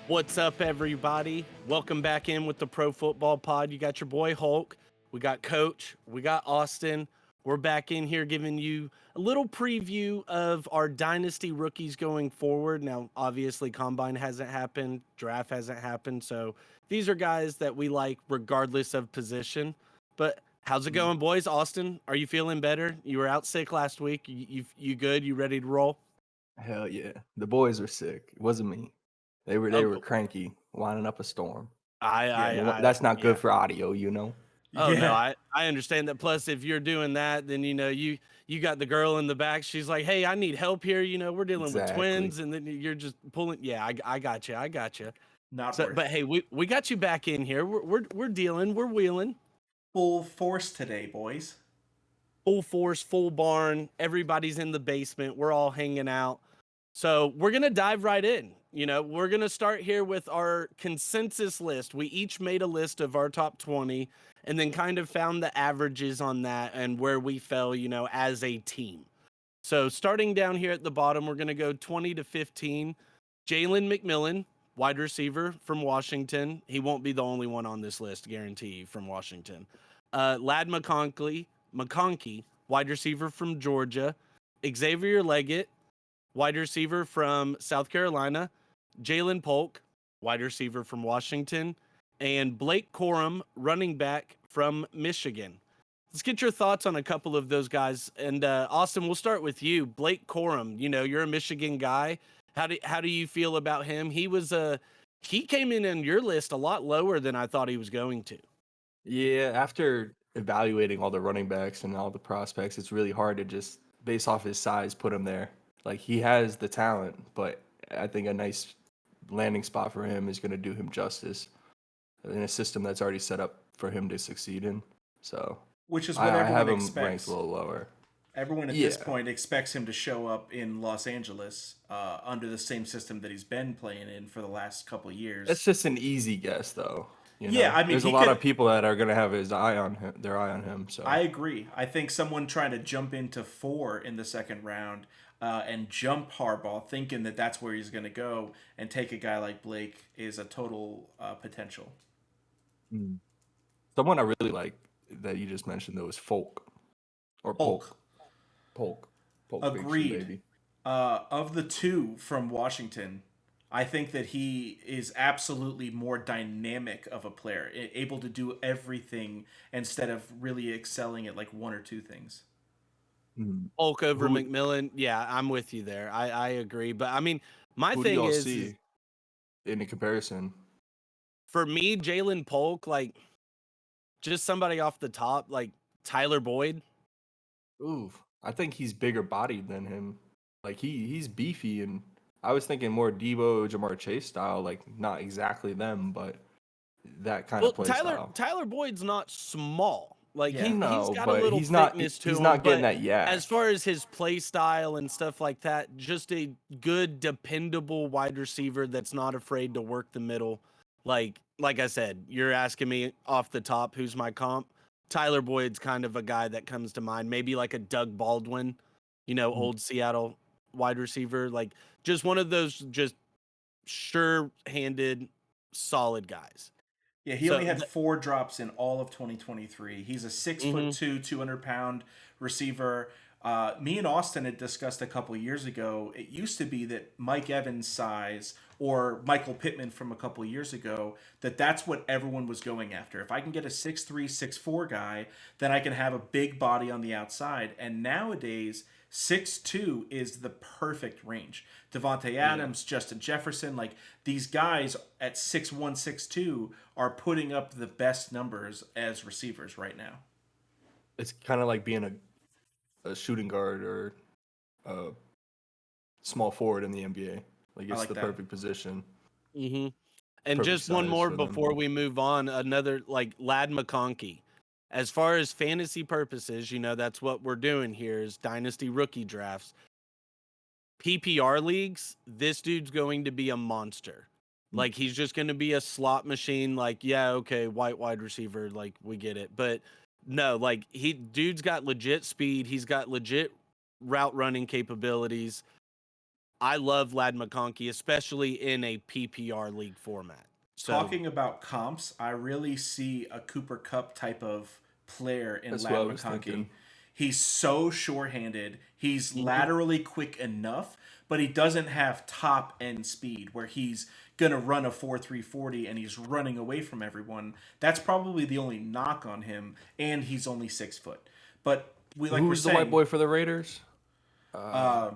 What's up, everybody? Welcome back in with the Pro Football Pod. You got your boy Hulk, we got Coach, we got Austin. We're back in here giving you a little preview of our Dynasty Rookies going forward. Now, obviously, Combine hasn't happened, Draft hasn't happened, so these are guys that we like regardless of position. But how's it going, boys? Austin, are you feeling better? You were out sick last week. You good? You ready to roll? Hell yeah. The boys were sick. It wasn't me. They were cranky, lining up a storm. That's not Yeah. good for audio, you know? Oh no, Yeah. I understand that. Plus, if you're doing that, then you got the girl in the back. She's like, "Hey, I need help here. We're dealing with Exactly. twins," and then you're just pulling. Yeah, I got you. I got you. Not So, worth but hey, we got you back in here. We're dealing. We're wheeling. full force today, boys. Full force, full barn. Everybody's in the basement. We're all hanging out. So we're going to dive right in. We're going to start here with our consensus list. We each made a list of our top 20 and then kind of found the averages on that and where we fell, as a team. So starting down here at the bottom, we're going to go 20 to 15. Jalen McMillan, wide receiver from Washington. He won't be the only one on this list, guarantee you, from Washington. Lad McConkey, wide receiver from Georgia. Xavier Leggett, wide receiver from South Carolina. Jalen Polk, wide receiver from Washington. And Blake Corum, running back from Michigan. Let's get your thoughts on a couple of those guys. And Austin, we'll start with you. Blake Corum, you're a Michigan guy. How do you feel about him? He came in your list a lot lower than I thought he was going to. Yeah, after evaluating all the running backs and all the prospects, it's really hard to just based off his size put him there. Like he has the talent, but I think a nice landing spot for him is going to do him justice in a system that's already set up for him to succeed in. So Which is what I have everyone him ranked expects. a little lower. Everyone at Yeah. this point expects him to show up in Los Angeles under the same system that he's been playing in for the last couple of years. That's just an easy guess, though. Yeah, I mean, there's a he lot could- of people that are gonna have their eye on him. So I agree. I think someone trying to jump into 4 in the second round and jump Harbaugh, thinking that that's where he's going to go, and take a guy like Blake is a total potential. someone I really like that you just mentioned though is Folk or Polk. Polk. Agreed. Fiction, baby. Of the two from Washington, I think that he is absolutely more dynamic of a player, able to do everything instead of really excelling at like one or two things. Polk over Who- McMillan. Yeah, I'm with you there. I agree. But I mean, my Who do thing y'all is see in a comparison? for me, Jalen Polk, like just somebody off the top, like Tyler Boyd. Ooh, I think he's bigger bodied than him. Like he's beefy, and I was thinking more Debo, Jamar Chase style. Like not exactly them, but that kind Well, of play Tyler style. Tyler Boyd's not small. Like Yeah. he's No, got a but little he's not. thickness to He's him. not getting but that yet. As far as his play style and stuff like that, just a good, dependable wide receiver that's not afraid to work the middle. Like I said, you're asking me off the top who's my comp. Tyler Boyd's kind of a guy that comes to mind. Maybe like a Doug Baldwin, old Seattle wide receiver. Like just one of those just sure-handed, solid guys. Yeah, he So only had 4 drops in all of 2023. He's a 6'2", 200-pound receiver. Me and Austin had discussed a couple of years ago. It used to be that Mike Evans' size or Michael Pittman from a couple of years ago, that's what everyone was going after. If I can get a 6'3", 6'4" guy, then I can have a big body on the outside. And nowadays, 6'2" is the perfect range. Devontae Adams, Justin Jefferson, like these guys at 6'1", 6'2" are putting up the best numbers as receivers right now. It's kind of like being a shooting guard or a small forward in the NBA. Like it's like the that. perfect position. And Perfect just one size more for them. before we move on. Another like Lad McConkey. As far as fantasy purposes, that's what we're doing here is Dynasty Rookie drafts. PPR leagues, this dude's going to be a monster. Like he's just going to be a slot machine. Like, yeah, okay, white wide receiver, like we get it. But no, like dude's got legit speed. He's got legit route running capabilities. I love Lad McConkey, especially in a PPR league format. So Talking about comps, I really see a Cooper Cup type of player in That's what Lad I was McConkey. thinking. He's so sure-handed. He's mhm. laterally quick enough, but he doesn't have top end speed where he's gonna run a 4.340 and he's running away from everyone. That's probably the only knock on him, and he's only 6 foot. But like we're Who's the white saying, boy for the Raiders? uh,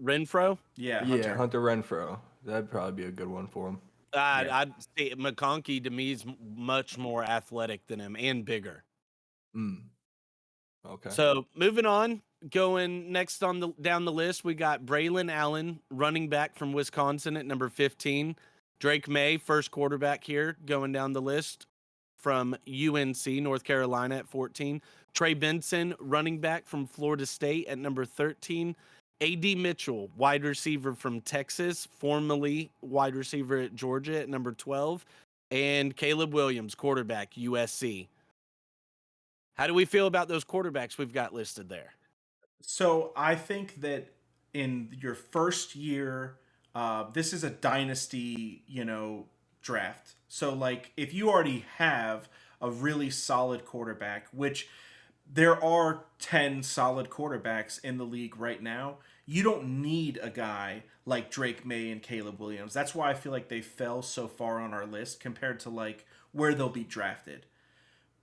Renfro, yeah, Yeah, Hunter. Hunter Renfro. That'd probably be a good one for him. Yeah. I'd say McConkey to me is much more athletic than him and bigger. Mm, okay. So moving on, going next on the down the list, we got Braylon Allen, running back from Wisconsin at number 15. Drake May, first quarterback here, going down the list from UNC, North Carolina at 14. Trey Benson, running back from Florida State at number 13. AD Mitchell, wide receiver from Texas, formerly wide receiver at Georgia at number 12. And Caleb Williams, quarterback, USC. How do we feel about those quarterbacks we've got listed there? So I think that in your first year, this is a dynasty, draft. So like if you already have a really solid quarterback, which there are 10 solid quarterbacks in the league right now, you don't need a guy like Drake May and Caleb Williams. That's why I feel like they fell so far on our list compared to like where they'll be drafted.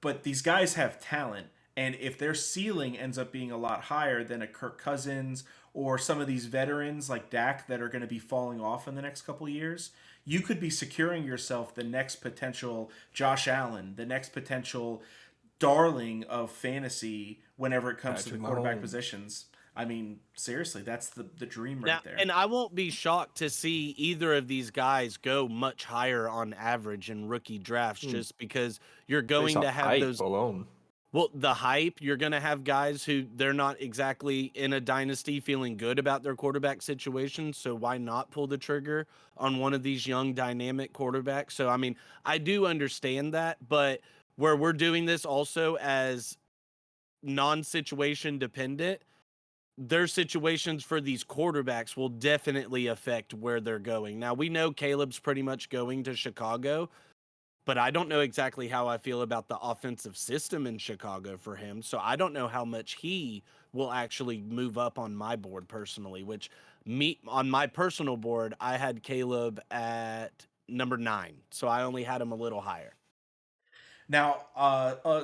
But these guys have talent, and if their ceiling ends up being a lot higher than a Kirk Cousins or some of these veterans like Dak that are going to be falling off in the next couple years, you could be securing yourself the next potential Josh Allen, the next potential darling of fantasy whenever it comes to the Patrick quarterback Mahomes. positions. I mean, seriously, that's the dream Now, right there. and I won't be shocked to see either of these guys go much higher on average in rookie drafts Hmm. just because you're Based going off to have hype those. alone. Well, the hype, you're going to have guys who they're not exactly in a dynasty feeling good about their quarterback situation. So why not pull the trigger on one of these young dynamic quarterbacks? So, I mean, I do understand that, but where we're doing this also as non-situation dependent, their situations for these quarterbacks will definitely affect where they're going. Now, we know Caleb's pretty much going to Chicago, but I don't know exactly how I feel about the offensive system in Chicago for him. So I don't know how much he will actually move up on my board personally, which me on my personal board, I had Caleb at number 9. So I only had him a little higher. Now,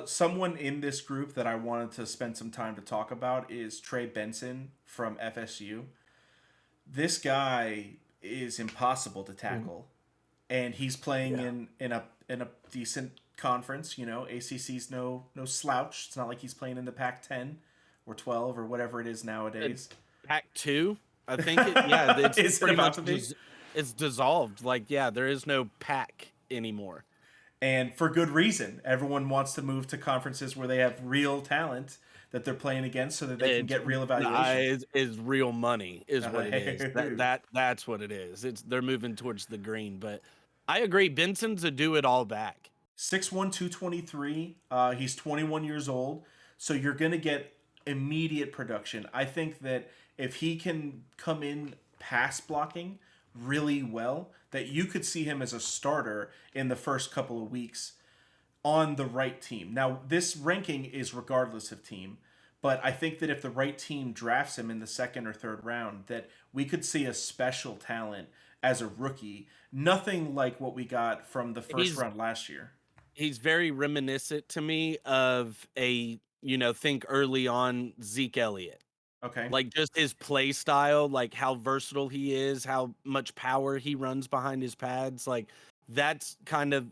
someone in this group that I wanted to spend some time to talk about is Trey Benson from FSU. This guy is impossible to Hmm. tackle, and he's playing Yeah. in a decent conference. ACC's no slouch. It's not like he's playing in the Pac-10 or 12 or whatever it is nowadays. Pack 2, I think it's Is it pretty about much to be? it's dissolved. Like, yeah, there is no pack anymore. And for good reason. Everyone wants to move to conferences where they have real talent that they're playing against so that they can It's get real evaluation. is real money is what it is. That Uh, that that's what it is. They're moving towards the green, but I agree. Benson's a do it all back. 6'1", 223. He's 21 years old. So you're going to get immediate production. I think that if he can come in pass blocking really well, that you could see him as a starter in the first couple of weeks on the right team. Now, this ranking is regardless of team, but I think that if the right team drafts him in the second or third round, that we could see a special talent as a rookie. Nothing like what we got from the first He's round last year. he's very reminiscent to me of think early on Zeke Elliott. Okay. Like just his play style, like how versatile he is, how much power he runs behind his pads. Like that's kind of,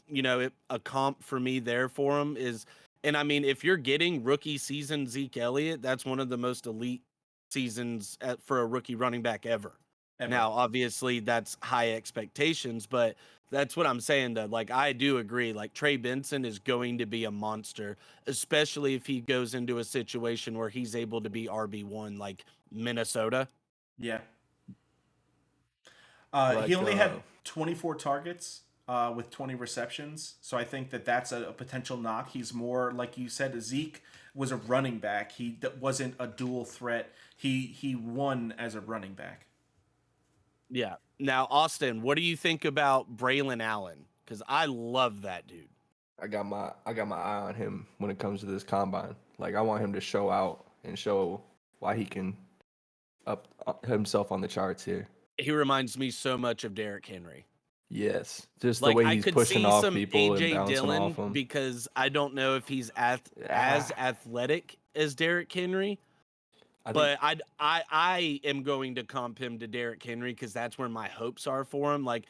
a comp for me there for him is, and I mean, if you're getting rookie season Zeke Elliott, that's one of the most elite seasons for a rookie running back ever. Ever. Now, obviously, that's high expectations, but that's what I'm saying though. Like, I do agree. Like, Trey Benson is going to be a monster, especially if he goes into a situation where he's able to be RB1, like Minnesota. Yeah. He Like only had 24 targets with 20 receptions. So I think that that's a potential knock. He's more, like you said, Zeke was a running back. He wasn't a dual threat. He won as a running back. Yeah. Now, Austin, what do you think about Braylon Allen? Because I love that dude. I got my eye on him when it comes to this combine. Like I want him to show out and show why he can up himself on the charts here. He reminds me so much of Derrick Henry. Yes, just the Like way I he's could pushing see off some people and AJ bouncing Dillon off them. because I don't know if he's as Ah, athletic as Derrick Henry. I think But I am going to comp him to Derrick Henry because that's where my hopes are for him. Like,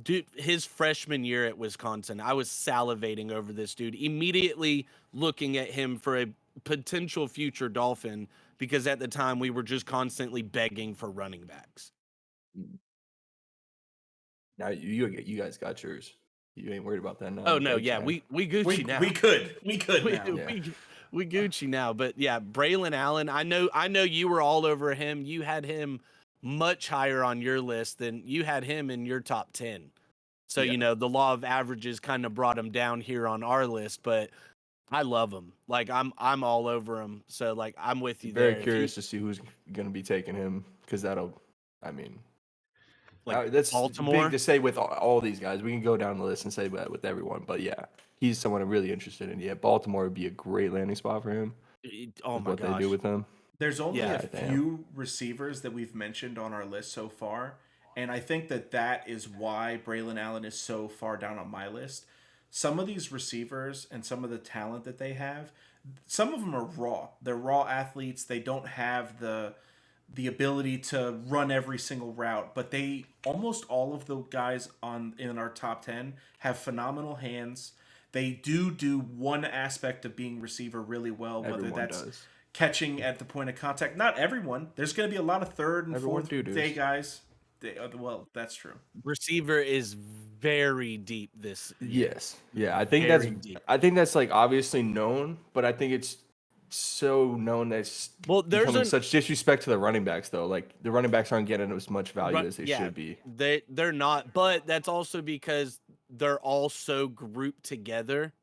dude, his freshman year at Wisconsin, I was salivating over this dude, immediately looking at him for a potential future Dolphin because at the time we were just constantly begging for running backs. now you guys got yours. You ain't worried about that now. Oh in the no, bike yeah, chain. we Gucci now. We could now. Yeah. We Gucci now. But yeah, Braylon Allen, I know you were all over him. You had him much higher on your list than you had him in your top 10. So, Yeah. the law of averages kind of brought him down here on our list, but I love him. Like I'm all over him. So like I'm with you Very there. curious to see who's going to be taking him because that'll, I mean, Like that's Baltimore. big to say with all these guys. We can go down the list and say that with everyone, but yeah, he's someone I'm really interested in. Yeah, Baltimore would be a great landing spot for him Oh with my what gosh. they do with him. There's only Yeah, a few receivers that we've mentioned on our list so far, and I think that is why Braylon Allen is so far down on my list. Some of these receivers and some of the talent that they have, some of them are raw. They're raw athletes. They don't have the ability to run every single route, but they almost all of the guys on in our top 10 have phenomenal hands. They do one aspect of being receiver really well, whether Everyone that's does. catching at the point of contact. Not everyone. There's going to be a lot of third and Everyone fourth doo-doos. day guys. Well, that's true. receiver is very deep this year. Yes. Yeah, I think Very deep. that's like obviously known, but I think it's so known that it's Well, there's becoming an such disrespect to the running backs though. Like the running backs aren't getting as much value as they yeah, should be. they're not, but that's also because they're all so grouped together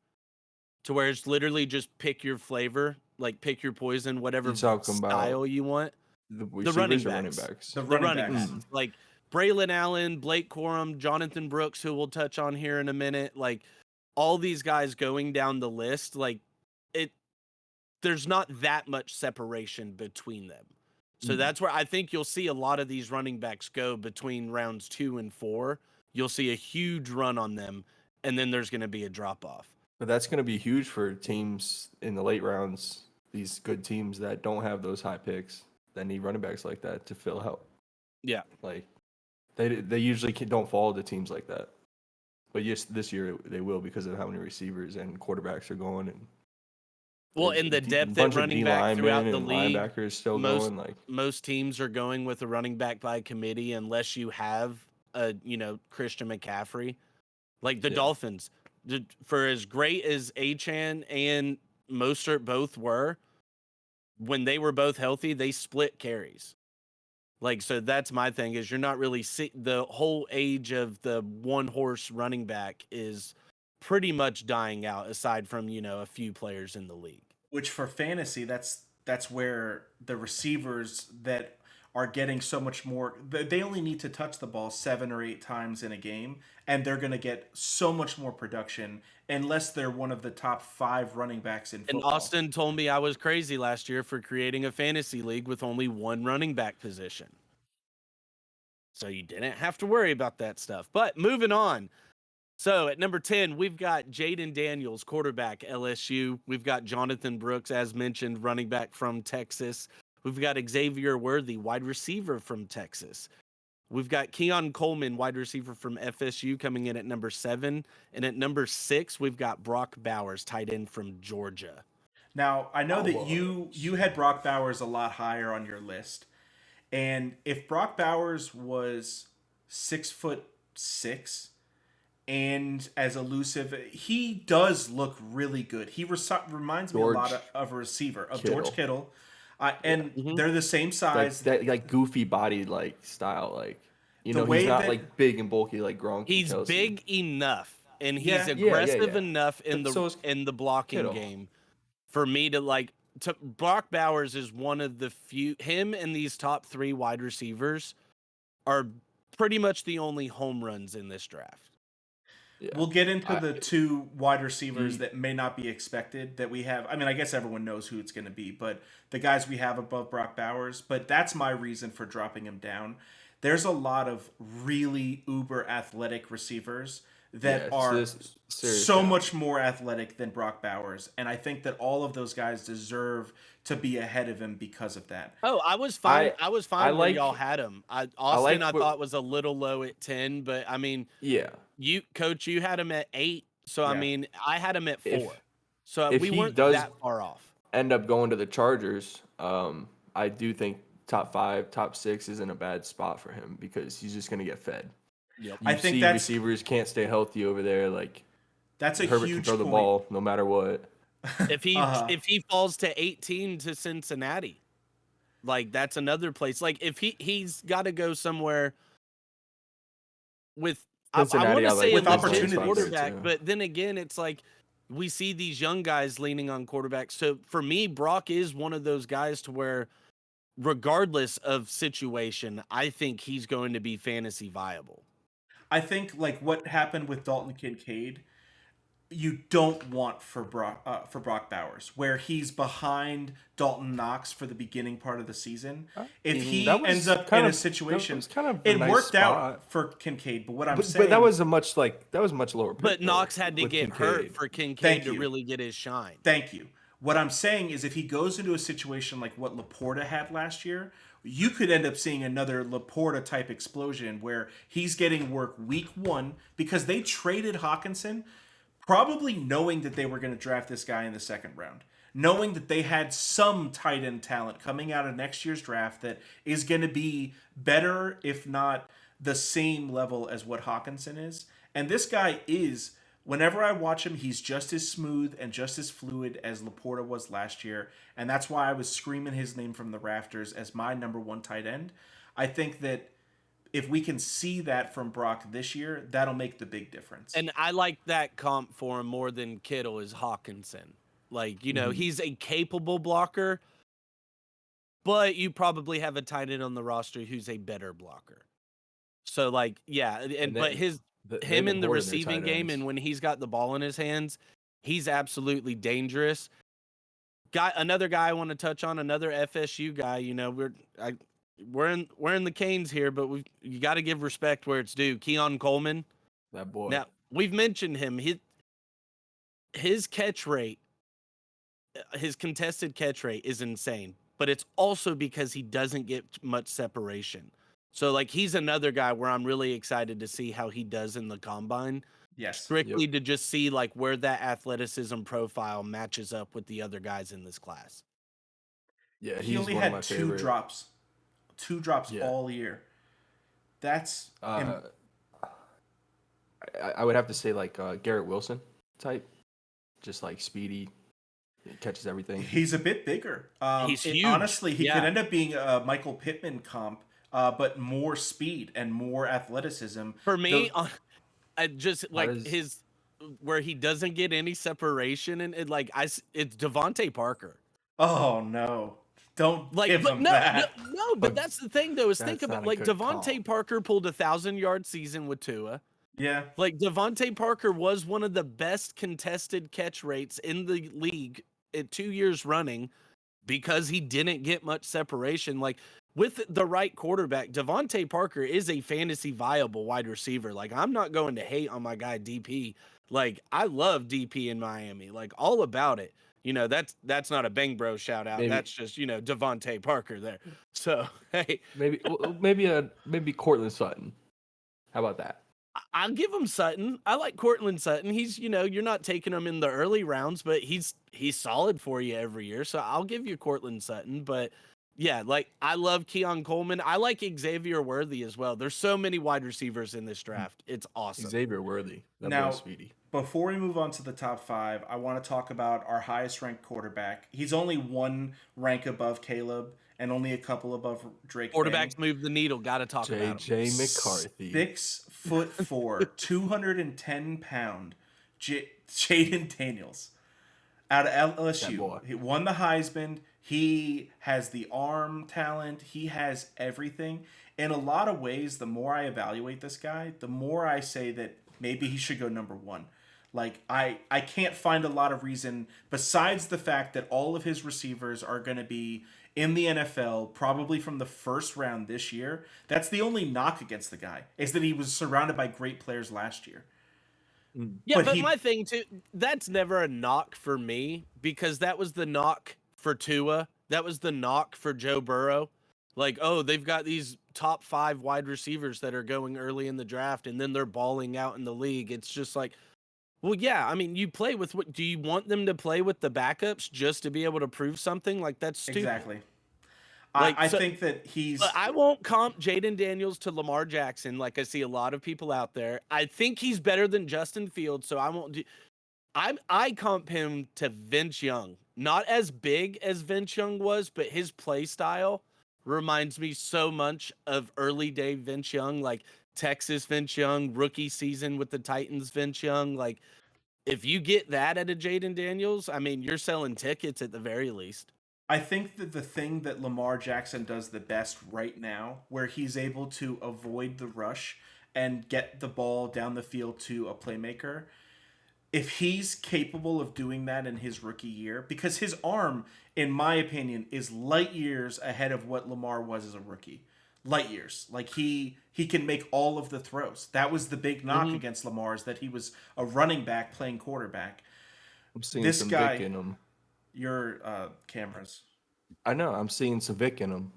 to where it's literally just pick your flavor, like pick your poison, whatever You talking about style you want. the The running receivers or running backs. backs? The The running running backs. backs. Like Braylon Allen, Blake Corum, Jonathan Brooks, who we'll touch on here in a minute. Like all these guys going down the list, like there's not that much separation between them. So that's where I think you'll see a lot of these running backs go between rounds 2 and 4. You'll see a huge run on them, and then there's going to be a drop off. But that's going to be huge for teams in the late rounds. These good teams that don't have those high picks that need running backs like that to fill out. Yeah. Like they usually don't fall to teams like that. But yes, this year they will because of how many receivers and quarterbacks are going and Well, there's in the a depth at bunch of running D back linemen throughout the and league, linebackers still most going. Like most teams are going with a running back by committee unless you have a Christian McCaffrey. Like the Yeah. Dolphins, for as great as Achane and Mostert both were, when they were both healthy, they split carries. Like, so that's my thing is you're not really the whole age of the one horse running back is pretty much dying out aside from, a few players in the league. Which for fantasy, that's where the receivers that are getting so much more. They only need to touch the ball 7 or 8 times in a game, and they're going to get so much more production unless they're one of the top 5 running backs in football. And Austin told me I was crazy last year for creating a fantasy league with only one running back position. So you didn't have to worry about that stuff. But moving on. So at number 10, we've got Jaden Daniels, quarterback, LSU. We've got Jonathan Brooks, as mentioned, running back from Texas. We've got Xavier Worthy, wide receiver from Texas. We've got Keon Coleman, wide receiver from FSU, coming in at number 7. And at number 6, we've got Brock Bowers, tight end from Georgia. Now, I know that you had Brock Bowers a lot higher on your list. And if Brock Bowers was 6'6" and as elusive, he does look really good. He reminds me a lot of a receiver of George Kittle. And they're the same size. that like goofy body like style, like he's not like big and bulky like Gronk. He's big enough, and he's Yeah. aggressive enough in But so is the blocking Kittle. game for me to Brock Bowers is one of the few. Him and these top 3 wide receivers are pretty much the only home runs in this draft. Yeah. We'll get into I- the two wide receivers He- that may not be expected that we have. I mean, I guess everyone knows who it's going to be, but the guys we have above Brock Bowers. But that's my reason for dropping him down. There's a lot of really uber athletic receivers that Yeah, are serious so talent. much more athletic than Brock Bowers. And I think that all of those guys deserve to be ahead of him because of that. Oh, I was fine. I was fine where like- y'all had him. Austin, like I what- thought was a little low at 10, but I mean, Yeah. Coach, you had him at 8. So I Yeah. mean, I had him at 4. If- So if we he weren't does- that far off. End up going to the Chargers. I do think top 5, top 6 isn't a bad spot for him because he's just going to get fed. Yep. You I think see that's- receivers can't stay healthy over there. Like That's a Herbert can huge throw the point. ball no matter what. If he Uh-huh. if he falls to 18 to Cincinnati, like that's another place. Like if he's got to go somewhere with I Cincinnati, want I to like say a with legit opportunities. quarterback, Too. but then again, it's like we see these young guys leaning on quarterbacks. So for me, Brock is one of those guys to where, regardless of situation, I think he's going to be fantasy viable. I think like what happened with Dalton Kincaid, you don't want for Brock Bowers, where he's behind Dalton Knox for the beginning part of the season. If he That was ends up kind in a of- situation, that was kind of a it nice worked out spot. for Kincaid. But what I'm But saying, that was much lower. pick, But though, Knox had to with get hurt Kincaid. for Kincaid Thank to you. really get his shine. Thank you. What I'm saying is, if he goes into a situation like what Laporta had last year, you could end up seeing another Laporta type explosion where he's getting work week 1 because they traded Hawkinson, probably knowing that they were going to draft this guy in the second round, knowing that they had some tight end talent coming out of next year's draft that is going to be better, if not the same level as what Hawkinson is. And this guy is, whenever I watch him, he's just as smooth and just as fluid as Laporta was last year. And that's why I was screaming his name from the rafters as my number 1 tight end. I think that if we can see that from Brock this year, that'll make the big difference. And I like that comp for him more than Kittle is Hawkinson. Like, you know, he's a capable blocker, but you probably have a tight end on the roster who's a better blocker. So, like, yeah, and but they- him they've in the been hoarding their receiving tight game ends. and when he's got the ball in his hands, he's absolutely dangerous. Another guy I want to touch on, another FSU guy. You know, we're in the Canes here, but you got to give respect where it's due. Keon Coleman. that boy. Now we've mentioned him. His catch rate, his contested catch rate is insane, but it's also because he doesn't get much separation. So like he's another guy where I'm really excited to see how he does in the combine. yes. Strictly to just see like where that athleticism profile matches up with the other guys in this class. Yeah, He he's only one of had my 2 favorite. drops. 2 drops Yeah. all year. That's I would have to say like Garrett Wilson type, just like speedy, he catches everything. he's a bit bigger. He's and huge. honestly, he Yeah. could end up being a Michael Pittman comp, but more speed and more athleticism. For me, The- I just like does- his where he doesn't get any separation and it's Devontae Parker. Oh no! Don't Like, give but him no, that. no, but that's the thing though. Is think That's about not a like good Devontae call. Parker pulled 1,000-yard season with Tua. Yeah, Like Devontae Parker was one of the best contested catch rates in the league at 2 years running because he didn't get much separation. Like with the right quarterback, Devontae Parker is a fantasy viable wide receiver. Like I'm not going to hate on my guy DP. Like I love DP in Miami. Like all about it. You know, that's not a Bang Bro shout out. Maybe- That's just, you know, Devontae Parker there. So, hey, Maybe Cortland Sutton. How about that? I'll give him Sutton. I like Cortland Sutton. He's, you know, you're not taking him in the early rounds, but he's solid for you every year. So I'll give you Cortland Sutton. But yeah, like I love Keon Coleman. I like Xavier Worthy as well. There's so many wide receivers in this draft. It's awesome. Xavier Worthy. That Now- boy's speedy. before we move on to the top 5, I want to talk about our highest ranked quarterback. He's only 1 rank above Caleb and only a couple above Drake. Quarterbacks move the needle. Got to talk about him. JJ McCarthy. 6'4", 210-pound Jaden Daniels out of That LSU. boy. He won the Heisman. He has the arm talent. He has everything. In a lot of ways, the more I evaluate this guy, the more I say that maybe he should go number one. Like I can't find a lot of reason besides the fact that all of his receivers are going to be in the NFL probably from the first round this year. That's the only knock against the guy is that he was surrounded by great players last year. Yeah, but my thing too, that's never a knock for me because that was the knock for Tua. That was the knock for Joe Burrow. Like, oh, they've got these top 5 wide receivers that are going early in the draft and then they're balling out in the league. It's just like, well, yeah, I mean, you play with what do you want them to play with the backups just to be able to prove something? Like that's stupid. Exactly. Like, I think that he's. I won't comp Jaden Daniels to Lamar Jackson like I see a lot of people out there. I think he's better than Justin Fields, so I won't do. I comp him to Vince Young. Not as big as Vince Young was, but his play style reminds me so much of early day Vince Young, like Texas Vince Young, rookie season with the Titans Vince Young. Like, if you get that at a Jaden Daniels, I mean, you're selling tickets at the very least. I think that the thing that Lamar Jackson does the best right now, where he's able to avoid the rush and get the ball down the field to a playmaker, if he's capable of doing that in his rookie year, because his arm, in my opinion, is light years ahead of what Lamar was as a rookie. Light years. Like he can make all of the throws. That was the big knock against Lamar, is that he was a running back playing quarterback. I'm seeing This some guy, Vic in him. Your cameras. I know. I'm seeing some Vic in him.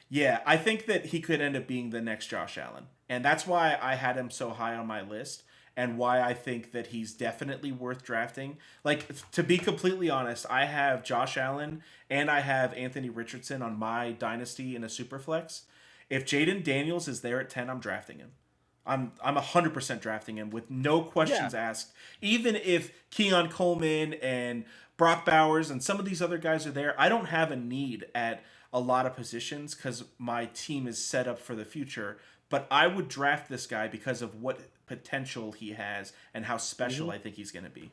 Yeah, I think that he could end up being the next Josh Allen. And that's why I had him so high on my list and why I think that he's definitely worth drafting. Like, to be completely honest, I have Josh Allen and I have Anthony Richardson on my dynasty in a superflex. If Jaden Daniels is there at 10, I'm drafting him. I'm 100% drafting him with no questions asked. Even if Keon Coleman and Brock Bowers and some of these other guys are there, I don't have a need at a lot of positions because my team is set up for the future. But I would draft this guy because of what potential he has and how special I think he's going to be.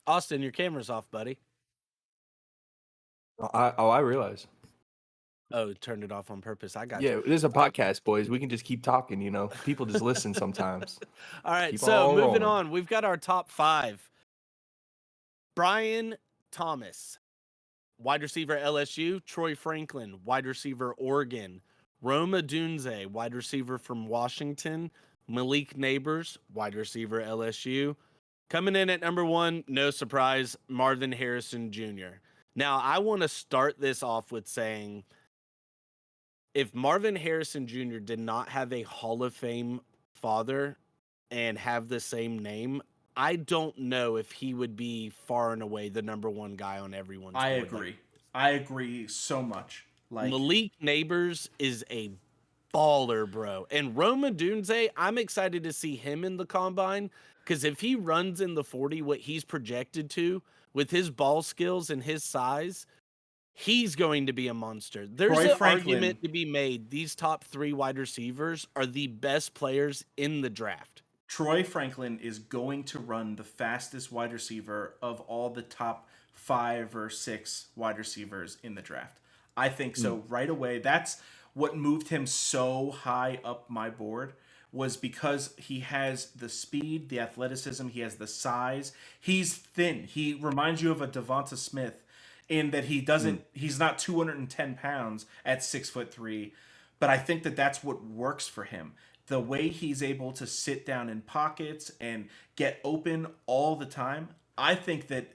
Austin, your camera's off, buddy. I realize. Oh, turned it off on purpose. I got Yeah, you. it is a podcast, boys. We can just keep talking, you know. People just listen sometimes. All right, Keep so on moving rolling. on. We've got our top 5. Brian Thomas, wide receiver LSU. Troy Franklin, wide receiver Oregon. Roma Dunze, wide receiver from Washington. Malik Neighbors, wide receiver LSU. Coming in at number 1, no surprise, Marvin Harrison Jr. Now, I want to start this off with saying, if Marvin Harrison Jr. did not have a Hall of Fame father and have the same name, I don't know if he would be far and away the number 1 guy on everyone's board. I agree so much. Like, Malik Neighbors is a baller, bro. And Roma Dunze, I'm excited to see him in the combine because if he runs in the 40, what he's projected to with his ball skills and his size, he's going to be a monster. There's an argument to be made. These top 3 wide receivers are the best players in the draft. Troy Franklin is going to run the fastest wide receiver of all the top 5 or 6 wide receivers in the draft. I think so right away. That's what moved him so high up my board, was because he has the speed, the athleticism, he has the size. He's thin. He reminds you of a Devonta Smith in that he's not 210 pounds at 6'3", but I think that that's what works for him. The way he's able to sit down in pockets and get open all the time. I think that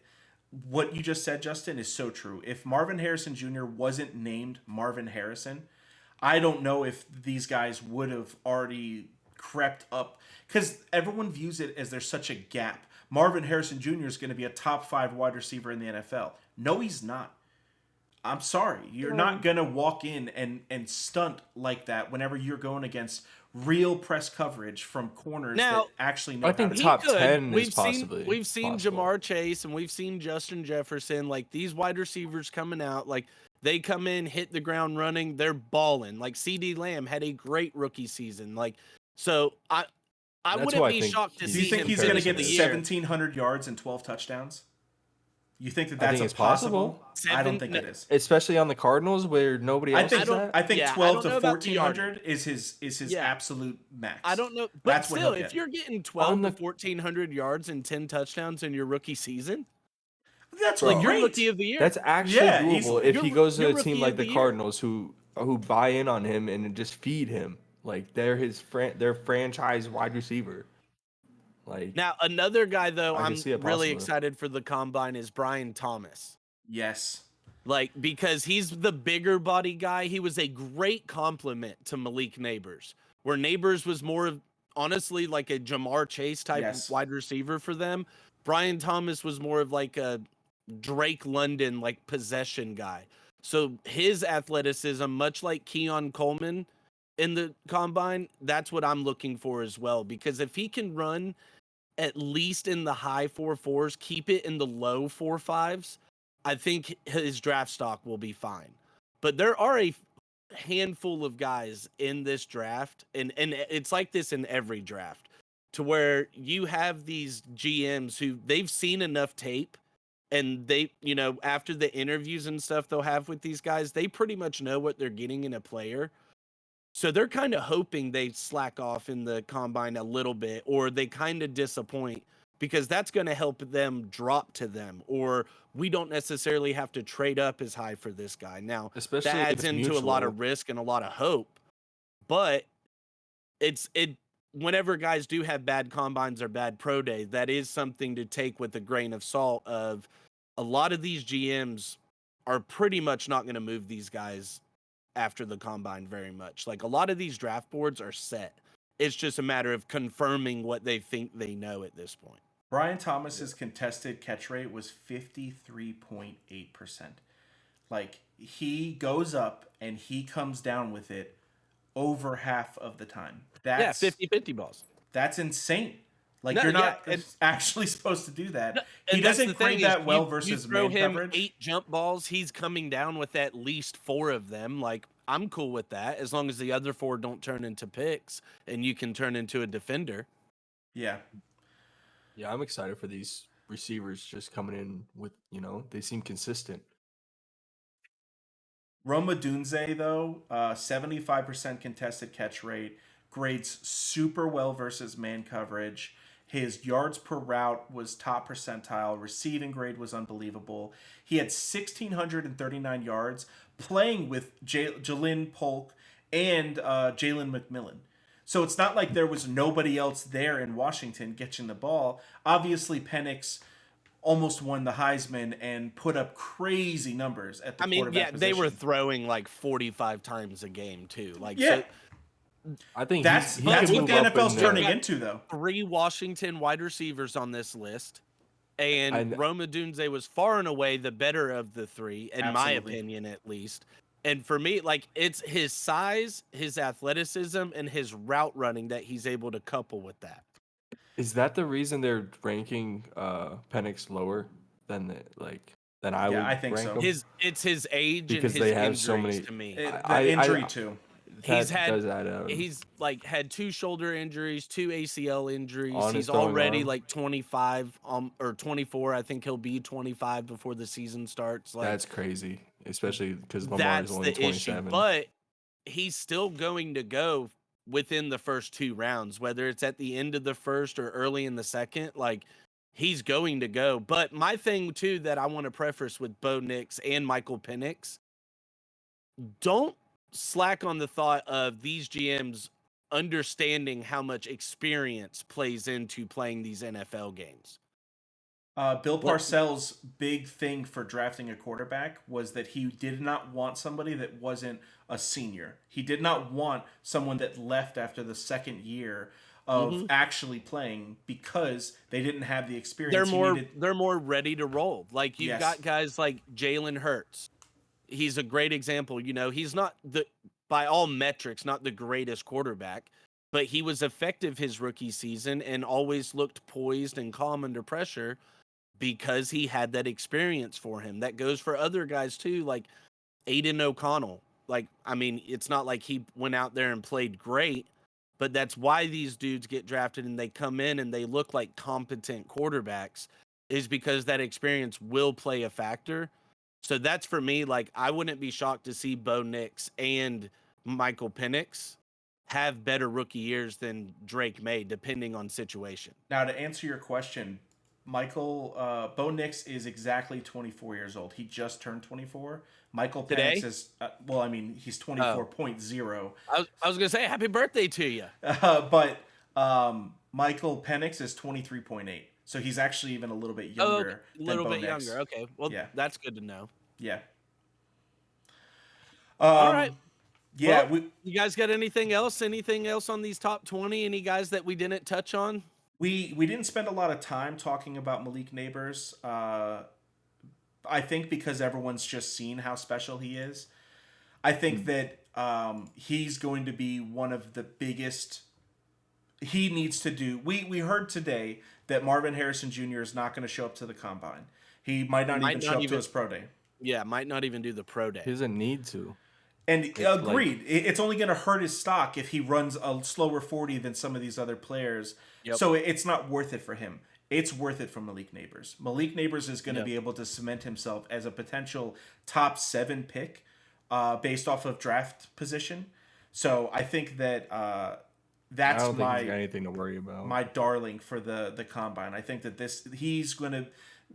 what you just said, Justin, is so true. If Marvin Harrison Jr. wasn't named Marvin Harrison, I don't know if these guys would have already crept up, because everyone views it as there's such a gap. Marvin Harrison Jr. is going to be a top 5 wide receiver in the NFL. No, he's not. I'm sorry. You're not going to walk in and stunt like that whenever you're going against real press coverage from corners that actually know I think how to top 10 is possibly. We've seen possible. Jamar Chase and we've seen Justin Jefferson. Like, these wide receivers coming out, like, they come in, hit the ground running, they're balling. Like, CD Lamb had a great rookie season. Like, so I wouldn't be shocked to see him. Do you think he's going to get the 1,700 yards and 12 touchdowns? You think that I that's think a it's possible. I don't think it is. Especially on the Cardinals where nobody else is that. I think yeah, I 12 don't to know about the 1400 is his Yeah. absolute max. I don't know, but That's what still, he'll if get. you're getting 12 On to the- 1400 yards and 10 touchdowns in your rookie season, That's like great. you're rookie of the year. That's actually Yeah, doable easily. if he goes to You're a team rookie like of the the year. Cardinals who buy in on him and just feed him. Like they're their franchise wide receiver. Like Now, another guy though, I can I'm see it really possibly. excited for the combine is Brian Thomas. Yes. Like, because he's the bigger body guy. He was a great compliment to Malik Neighbors, where Neighbors was more of, honestly, like a Jamar Chase type Yes. wide receiver for them. Brian Thomas was more of like a Drake London, like possession guy. So his athleticism, much like Keon Coleman in the combine, that's what I'm looking for as well. Because if he can run at least in the high 4.4s, keep it in the low 4.5s, I think his draft stock will be fine. But there are a handful of guys in this draft, and it's like this in every draft, to where you have these GMs who they've seen enough tape, and they, after the interviews and stuff they'll have with these guys, they pretty much know what they're getting in a player. So they're kind of hoping they slack off in the combine a little bit, or they kind of disappoint, because that's going to help them drop to them, or we don't necessarily have to trade up as high for this guy. Now, especially that if adds it's into a lot of mutual. risk and a lot of hope, but whenever guys do have bad combines or bad pro days, that is something to take with a grain of salt. Of a lot of these GMs are pretty much not going to move these guys after the combine very much. Like, a lot of these draft boards are set. It's just a matter of confirming what they think they know at this point. Brian Thomas's contested catch rate was 53.8%. Like, he goes up and he comes down with it over half of the time. That's 50-50 balls. That's insane. Like, No, you're yeah, not and- actually supposed to do that. No, He and that's doesn't the thing grade is, that well you versus throw man him coverage. 8 jump balls, he's coming down with at least 4 of them. Like, I'm cool with that, as long as the other 4 don't turn into picks and you can turn into a defender. Yeah. Yeah, I'm excited for these receivers just coming in with, they seem consistent. Roma Dunze, though, 75% contested catch rate, grades super well versus man coverage. His yards per route was top percentile. Receiving grade was unbelievable. He had 1,639 yards playing with Jalen Polk and Jalen McMillan. So it's not like there was nobody else there in Washington catching the ball. Obviously, Penix almost won the Heisman and put up crazy numbers at the quarterback position. They were throwing like 45 times a game too. Like, yeah. So I think that's he what can the move up NFL's in turning the- into, though. 3 Washington wide receivers on this list, and Roma Dunze was far and away the better of the 3, in my opinion, at least. And for me, like, it's his size, his athleticism, and his route running that he's able to couple with that. Is that the reason they're ranking Penix lower than I would I think rank so. him? It's his age Because and his they have injuries so many. to me. The injury, too. He's does add up. He's like had 2 shoulder injuries, 2 ACL injuries. On his He's throwing already arm. like 25 or 24. I think he'll be 25 before the season starts. Like, That's crazy, especially because Lamar that's is only the 27. issue. But he's still going to go within the first 2 rounds, whether it's at the end of the first or early in the second. Like, he's going to go. But my thing too that I want to preface with Bo Nix and Michael Penix, don't slack on the thought of these GMs understanding how much experience plays into playing these NFL games. Bill Parcells' big thing for drafting a quarterback was that he did not want somebody that wasn't a senior. He did not want someone that left after the second year of actually playing because they didn't have the experience. They're more ready to roll. Like, you've got guys like Jalen Hurts. He's a great example. He's not by all metrics, not the greatest quarterback, but he was effective his rookie season and always looked poised and calm under pressure because he had that experience for him. That goes for other guys too, like Aiden O'Connell. Like, I mean, it's not like he went out there and played great, but that's why these dudes get drafted and they come in and they look like competent quarterbacks. is because that experience will play a factor. So that's for me. Like, I wouldn't be shocked to see Bo Nix and Michael Penix have better rookie years than Drake may, depending on situation. Now, to answer your question, Bo Nix is exactly 24 years old. He just turned 24. Michael Today? Penix is, well, I mean, he's 24.0. I was going to say happy birthday to you. But Michael Penix is 23.8. So he's actually even a little bit younger. A little than bit Bo Nix. younger. Okay. Well, Yeah. that's good to know. Yeah. All right. Yeah. Well, you guys got anything else? Anything else on these top 20? Any guys that we didn't touch on? We didn't spend a lot of time talking about Malik Neighbors. I think because everyone's just seen how special he is. I think that he's going to be one of the biggest. He needs to do. We heard today that Marvin Harrison Jr. is not going to show up to the combine. He might not even show up to his pro day. Yeah, might not even do the pro day. He doesn't need to. And agreed. It's only going to hurt his stock if he runs a slower 40 than some of these other players. Yep. So it's not worth it for him. It's worth it for Malik Neighbors. Malik Neighbors is going to be able to cement himself as a potential top 7 pick based off of draft position. So I think that that's I don't think he's got anything to worry about. My darling for the combine. I think that he's going to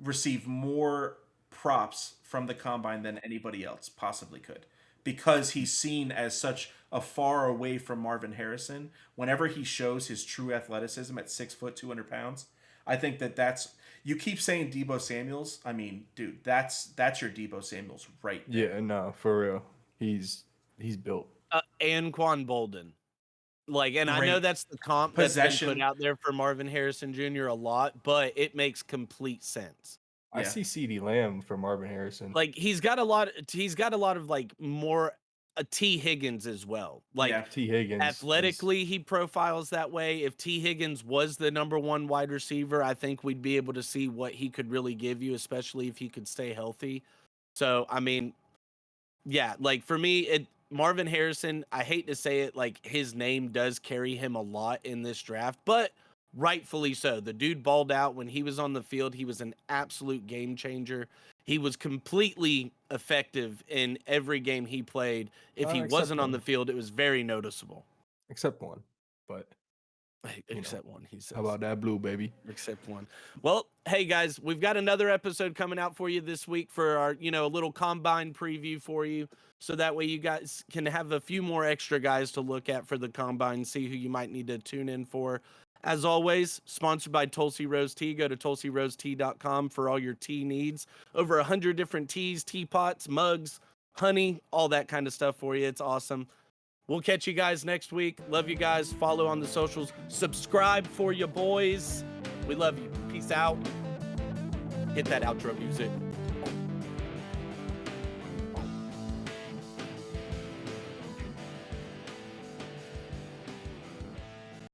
receive more props from the combine than anybody else possibly could, because he's seen as such a far away from Marvin Harrison. Whenever he shows his true athleticism at 6 foot 200 pounds, I think that's. You keep saying Deebo Samuels. I mean, dude, that's your Deebo Samuels right there. Yeah, no, for real. He's built. Anquan Bolden. Like, and Great. I know that's the comp that's Possession. been put out there for Marvin Harrison Jr. a lot, but it makes complete sense. I see CeeDee Lamb for Marvin Harrison. Like, he's got a lot of like more T Higgins as well. Like, T Higgins athletically, he profiles that way. If T Higgins was the number 1 wide receiver, I think we'd be able to see what he could really give you, especially if he could stay healthy. So, I mean, yeah, like for me, Marvin Harrison, I hate to say it, like his name does carry him a lot in this draft, but rightfully so. The dude balled out when he was on the field. He was an absolute game changer. He was completely effective in every game he played. If he wasn't on the field, it was very noticeable. Except one, but one, he says. How about that blue, baby? Except one. Well, hey guys, we've got another episode coming out for you this week for our, a little combine preview for you. So that way you guys can have a few more extra guys to look at for the combine, see who you might need to tune in for. As always, sponsored by Tulsi Rose Tea. Go to tulsirosetea.com for all your tea needs. Over 100 different teas, teapots, mugs, honey, all that kind of stuff for you. It's awesome. We'll catch you guys next week. Love you guys. Follow on the socials. Subscribe for your boys. We love you. Peace out. Hit that outro music.